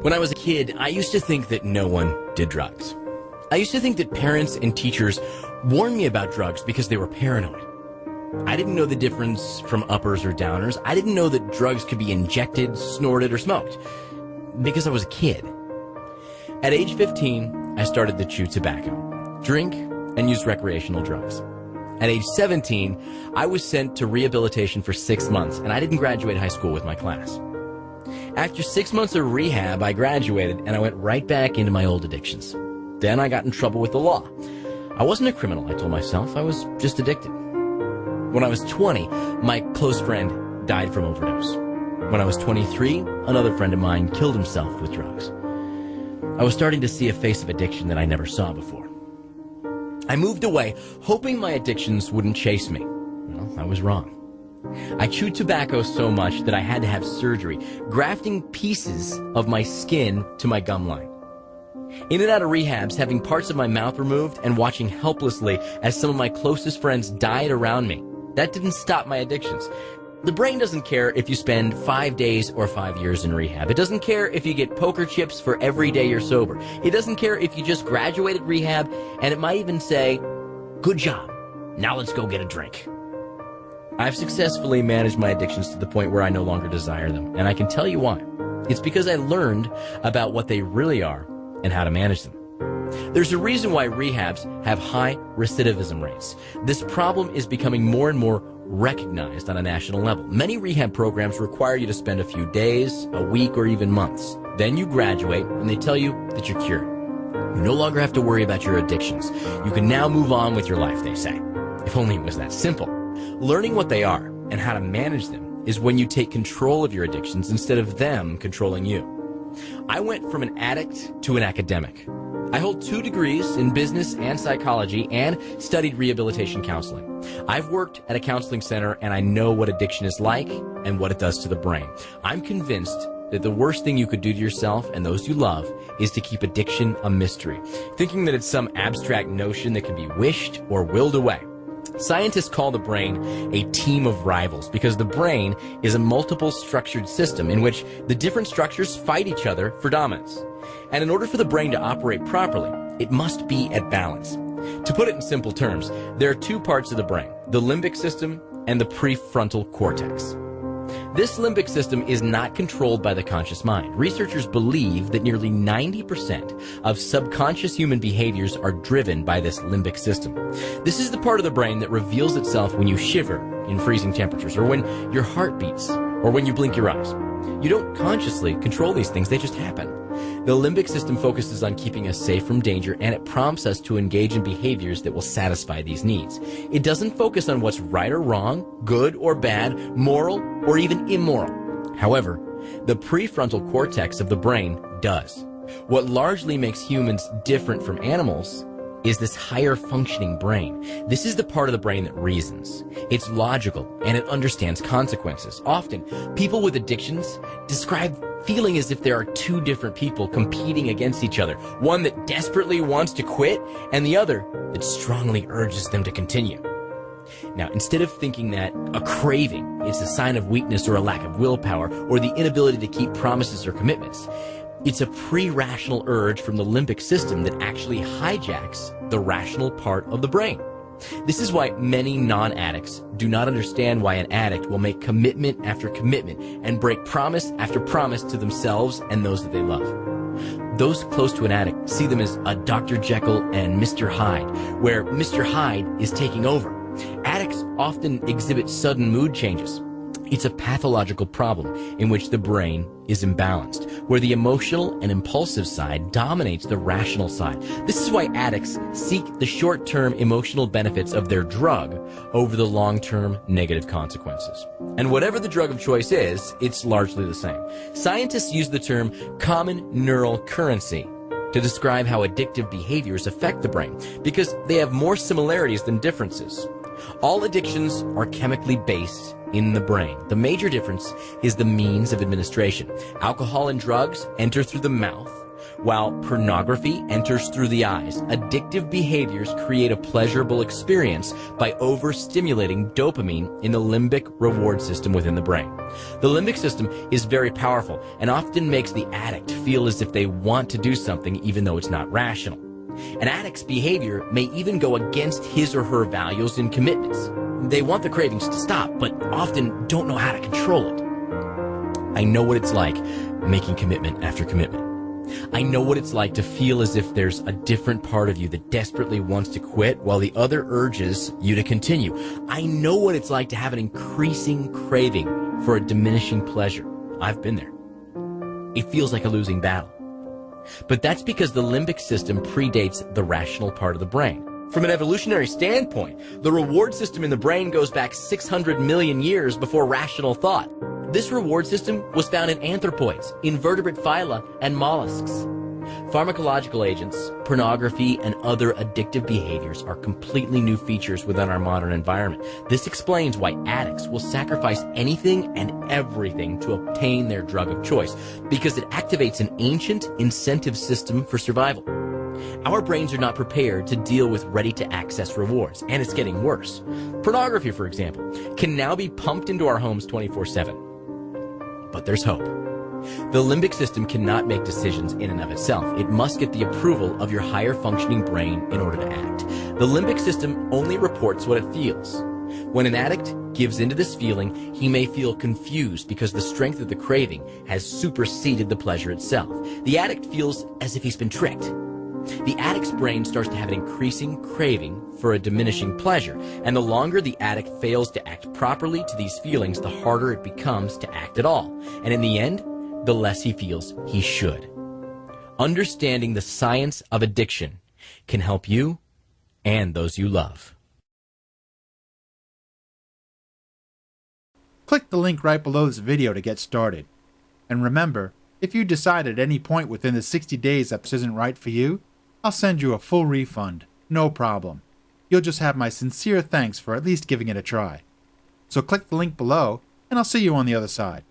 When I was a kid, I used to think that no one did drugs. I used to think that parents and teachers warned me about drugs because they were paranoid. I didn't know the difference from uppers or downers. I didn't know that drugs could be injected, snorted, or smoked because I was a kid. At age 15, I started to chew tobacco, drink, and use recreational drugs. At age 17, I was sent to rehabilitation for 6 months, and I didn't graduate high school with my class. After 6 months of rehab, I graduated, and I went right back into my old addictions. Then I got in trouble with the law. I wasn't a criminal, I told myself. I was just addicted. When I was 20, my close friend died from overdose. When I was 23, another friend of mine killed himself with drugs. I was starting to see a face of addiction that I never saw before. I moved away, hoping my addictions wouldn't chase me. Well, I was wrong. I chewed tobacco so much that I had to have surgery, grafting pieces of my skin to my gum line. In and out of rehabs, having parts of my mouth removed and watching helplessly as some of my closest friends died around me. That didn't stop my addictions. The brain doesn't care if you spend 5 days or 5 years in rehab. It doesn't care if you get poker chips for every day you're sober. It doesn't care if you just graduated rehab, and it might even say, "Good job. Now let's go get a drink." I've successfully managed my addictions to the point where I no longer desire them, and I can tell you why. It's because I learned about what they really are and how to manage them. There's a reason why rehabs have high recidivism rates. This problem is becoming more and more recognized on a national level. Many rehab programs require you to spend a few days, a week, or even months. Then you graduate, and they tell you that you're cured. You no longer have to worry about your addictions. You can now move on with your life, they say. If only it was that simple. Learning what they are and how to manage them is when you take control of your addictions instead of them controlling you. I went from an addict to an academic. I hold 2 degrees in business and psychology and studied rehabilitation counseling. I've worked at a counseling center, and I know what addiction is like and what it does to the brain. I'm convinced that the worst thing you could do to yourself and those you love is to keep addiction a mystery, thinking that it's some abstract notion that can be wished or willed away. Scientists call the brain a team of rivals because the brain is a multiple structured system in which the different structures fight each other for dominance. And in order for the brain to operate properly, it must be at balance. To put it in simple terms, there are 2 parts of the brain, the limbic system and the prefrontal cortex. This limbic system is not controlled by the conscious mind. Researchers believe that nearly 90% of subconscious human behaviors are driven by this limbic system. This is the part of the brain that reveals itself when you shiver in freezing temperatures, or when your heart beats, or when you blink your eyes. You don't consciously control these things, they just happen. The limbic system focuses on keeping us safe from danger, and it prompts us to engage in behaviors that will satisfy these needs. It doesn't focus on what's right or wrong, good or bad, moral or even immoral. However, the prefrontal cortex of the brain does. What largely makes humans different from animals is this higher functioning brain. This is the part of the brain that reasons. It's logical, and it understands consequences. Often, people with addictions describe feeling as if there are 2 different people competing against each other. One that desperately wants to quit, and the other that strongly urges them to continue. Now, instead of thinking that a craving is a sign of weakness or a lack of willpower, or the inability to keep promises or commitments, it's a pre-rational urge from the limbic system that actually hijacks the rational part of the brain. This is why many non-addicts do not understand why an addict will make commitment after commitment and break promise after promise to themselves and those that they love. Those close to an addict see them as a Dr. Jekyll and Mr. Hyde, where Mr. Hyde is taking over. Addicts often exhibit sudden mood changes. It's a pathological problem in which the brain is imbalanced, where the emotional and impulsive side dominates the rational side. This is why addicts seek the short-term emotional benefits of their drug over the long-term negative consequences. And whatever the drug of choice is, it's largely the same. Scientists use the term common neural currency to describe how addictive behaviors affect the brain, because they have more similarities than differences. All addictions are chemically based in the brain. The major difference is the means of administration. Alcohol and drugs enter through the mouth, While pornography enters through the eyes, addictive behaviors create a pleasurable experience by overstimulating dopamine in the limbic reward system within the brain. The limbic system is very powerful and often makes the addict feel as if they want to do something even though it's not rational. An addict's behavior may even go against his or her values and commitments. They want the cravings to stop, but often don't know how to control it. I know what it's like making commitment after commitment. I know what it's like to feel as if there's a different part of you that desperately wants to quit while the other urges you to continue. I know what it's like to have an increasing craving for a diminishing pleasure. I've been there. It feels like a losing battle. But that's because the limbic system predates the rational part of the brain. From an evolutionary standpoint, the reward system in the brain goes back 600 million years before rational thought. This reward system was found in anthropoids, invertebrate phyla, and mollusks. Pharmacological agents, pornography, and other addictive behaviors are completely new features within our modern environment. This explains why addicts will sacrifice anything and everything to obtain their drug of choice, because it activates an ancient incentive system for survival. Our brains are not prepared to deal with ready-to-access rewards, and it's getting worse. Pornography, for example, can now be pumped into our homes 24/7. But there's hope. The limbic system cannot make decisions in and of itself. It must get the approval of your higher functioning brain in order to act. The limbic system only reports what it feels. When an addict gives into this feeling, he may feel confused because the strength of the craving has superseded the pleasure itself. The addict feels as if he's been tricked. The addict's brain starts to have an increasing craving for a diminishing pleasure, and the longer the addict fails to act properly to these feelings, the harder it becomes to act at all. And in the end, the less he feels he should. Understanding the science of addiction can help you and those you love. Click the link right below this video to get started. And remember, if you decide at any point within the 60 days that this isn't right for you, I'll send you a full refund, no problem. You'll just have my sincere thanks for at least giving it a try. So click the link below, and I'll see you on the other side.